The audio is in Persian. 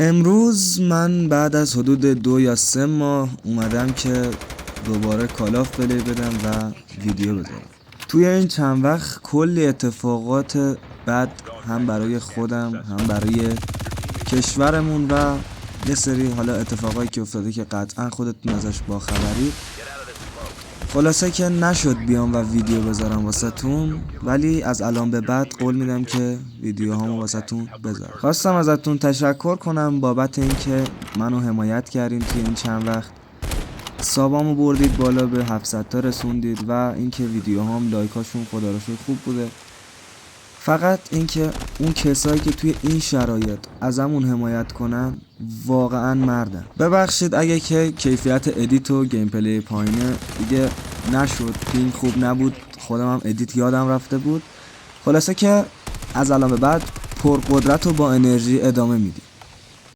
امروز من بعد از حدود 2 یا 3 ماه اومدم که دوباره کال آف پلی بدم و ویدیو بذارم. توی این چند وقت کلی اتفاقات بد هم برای خودم هم برای کشورمون و یه سری حالا اتفاقایی که افتاده که قطعا خودتون ازش باخبری. خلاصه که نشد بیام و ویدیو بذارم واسهتون، ولی از الان به بعد قول میدم که ویدیوهامو واسهتون بذارم. خواستم ازتون تشکر کنم بابت اینکه منو حمایت کردین توی این چند وقت. سابامو بردید بالا به 700 تا رسوندید و اینکه ویدیوهام لایکاشون خدا رو شکر خوب بوده. فقط اینکه اون کسایی که توی این شرایط ازمون حمایت کنن واقعا مردن. ببخشید اگه که کیفیت ادیت و گیم پلی پایینه، دیگه نشد، پینگ خوب نبود، خودم هم ادیت یادم رفته بود. خلاصه که از الان به بعد پرقدرت و با انرژی ادامه میدیم.